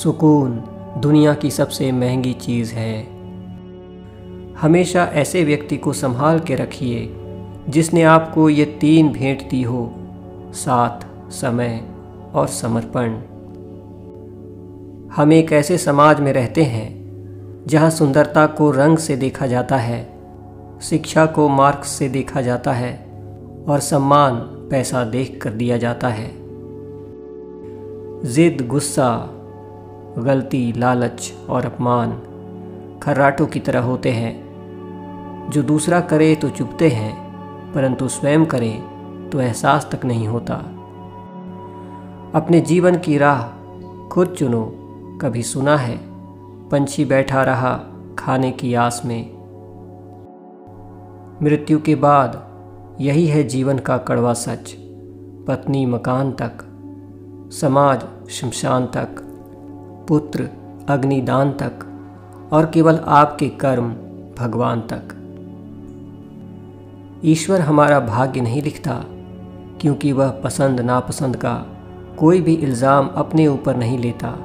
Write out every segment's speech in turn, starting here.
सुकून दुनिया की सबसे महंगी चीज़ है। हमेशा ऐसे व्यक्ति को संभाल के रखिए जिसने आपको ये 3 भेंट दी हो: साथ, समय और समर्पण। हम एक ऐसे समाज में रहते हैं जहाँ सुंदरता को रंग से देखा जाता है, शिक्षा को मार्क्स से देखा जाता है और सम्मान पैसा देख कर दिया जाता है। जिद, गुस्सा, गलती, लालच और अपमान खर्राटों की तरह होते हैं जो दूसरा करे तो चुभते हैं, परंतु स्वयं करे तो एहसास तक नहीं होता। अपने जीवन की राह खुद चुनो। कभी सुना है पंछी बैठा रहा खाने की आस में? मृत्यु के बाद यही है जीवन का कड़वा सच। पत्नी मकान तक, समाज शमशान तक, पुत्र अग्निदान तक और केवल आपके कर्म भगवान तक। ईश्वर हमारा भाग्य नहीं लिखता, क्योंकि वह पसंद नापसंद का कोई भी इल्ज़ाम अपने ऊपर नहीं लेता।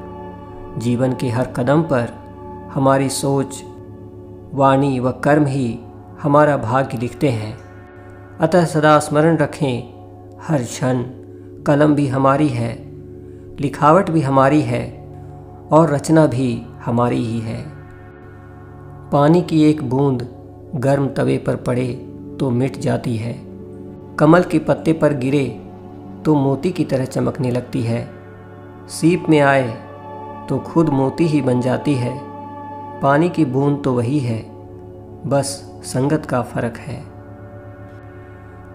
जीवन के हर कदम पर हमारी सोच, वाणी व कर्म ही हमारा भाग्य लिखते हैं। अतः सदा स्मरण रखें, हर क्षण कलम भी हमारी है, लिखावट भी हमारी है और रचना भी हमारी ही है। पानी की एक बूंद गर्म तवे पर पड़े तो मिट जाती है, कमल के पत्ते पर गिरे तो मोती की तरह चमकने लगती है, सीप में आए तो खुद मोती ही बन जाती है। पानी की बूंद तो वही है, बस संगत का फर्क है।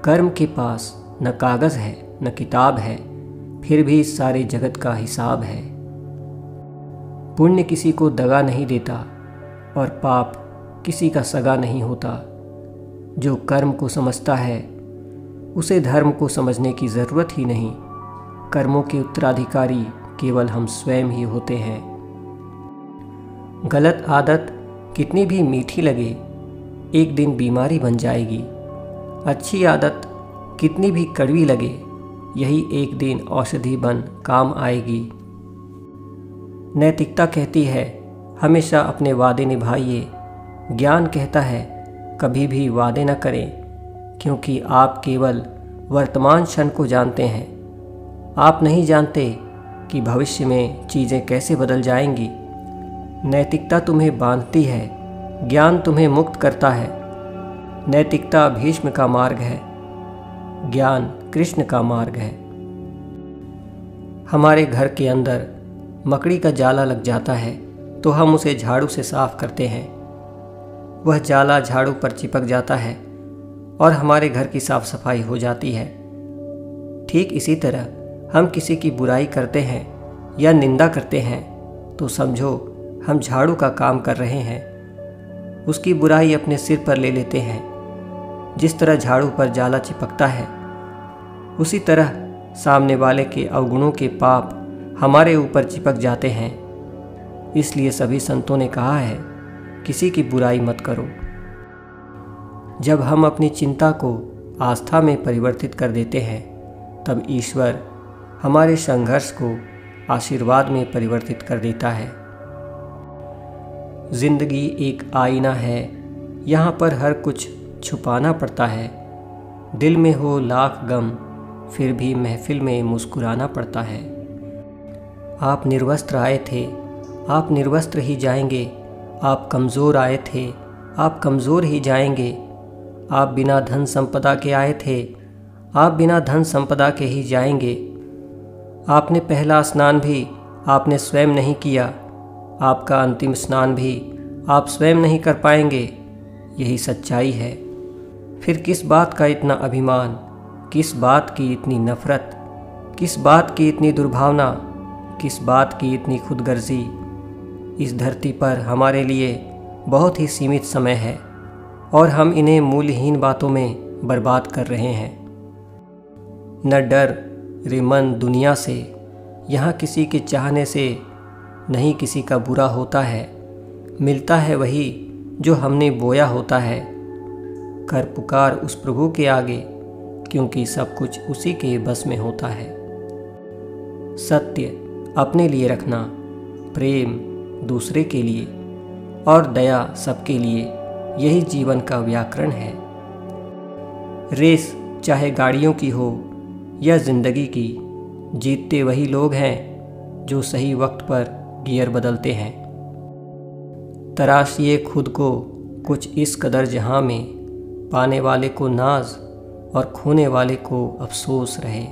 कर्म के पास न कागज़ है न किताब है, फिर भी सारे जगत का हिसाब है। पुण्य किसी को दगा नहीं देता और पाप किसी का सगा नहीं होता। जो कर्म को समझता है उसे धर्म को समझने की ज़रूरत ही नहीं। कर्मों के उत्तराधिकारी केवल हम स्वयं ही होते हैं। गलत आदत कितनी भी मीठी लगे, एक दिन बीमारी बन जाएगी। अच्छी आदत कितनी भी कड़वी लगे, यही एक दिन औषधि बन काम आएगी। नैतिकता कहती है हमेशा अपने वादे निभाइए। ज्ञान कहता है कभी भी वादे न करें, क्योंकि आप केवल वर्तमान क्षण को जानते हैं। आप नहीं जानते कि भविष्य में चीज़ें कैसे बदल जाएंगी। नैतिकता तुम्हें बांधती है, ज्ञान तुम्हें मुक्त करता है। नैतिकता भीष्म का मार्ग है, ज्ञान कृष्ण का मार्ग है। हमारे घर के अंदर मकड़ी का जाला लग जाता है तो हम उसे झाड़ू से साफ करते हैं। वह जाला झाड़ू पर चिपक जाता है और हमारे घर की साफ सफाई हो जाती है। ठीक इसी तरह हम किसी की बुराई करते हैं या निंदा करते हैं तो समझो हम झाड़ू का काम कर रहे हैं। उसकी बुराई अपने सिर पर ले लेते हैं। जिस तरह झाड़ू पर जाला चिपकता है, उसी तरह सामने वाले के अवगुणों के पाप हमारे ऊपर चिपक जाते हैं। इसलिए सभी संतों ने कहा है किसी की बुराई मत करो। जब हम अपनी चिंता को आस्था में परिवर्तित कर देते हैं, तब ईश्वर हमारे संघर्ष को आशीर्वाद में परिवर्तित कर देता है। जिंदगी एक आईना है, यहाँ पर हर कुछ छुपाना पड़ता है। दिल में हो लाख गम, फिर भी महफिल में मुस्कुराना पड़ता है। आप निर्वस्त्र आए थे, आप निर्वस्त्र ही जाएंगे। आप कमज़ोर आए थे, आप कमज़ोर ही जाएंगे। आप बिना धन संपदा के आए थे, आप बिना धन संपदा के ही जाएंगे। आपने पहला स्नान भी आपने स्वयं नहीं किया, आपका अंतिम स्नान भी आप स्वयं नहीं कर पाएंगे। यही सच्चाई है। फिर किस बात का इतना अभिमान, किस बात की इतनी नफ़रत, किस बात की इतनी दुर्भावना, किस बात की इतनी खुदगर्जी। इस धरती पर हमारे लिए बहुत ही सीमित समय है और हम इन्हें मूल्यहीन बातों में बर्बाद कर रहे हैं। न डर रे मन दुनिया से, यहाँ किसी के चाहने से नहीं किसी का बुरा होता है। मिलता है वही जो हमने बोया होता है। कर पुकार उस प्रभु के आगे, क्योंकि सब कुछ उसी के बस में होता है। सत्य अपने लिए रखना, प्रेम दूसरे के लिए और दया सबके लिए, यही जीवन का व्याकरण है। रेस चाहे गाड़ियों की हो या ज़िंदगी की, जीतते वही लोग हैं जो सही वक्त पर गियर बदलते हैं। तराशिए खुद को कुछ इस कदर जहां में, पाने वाले को नाज और खोने वाले को अफसोस रहे।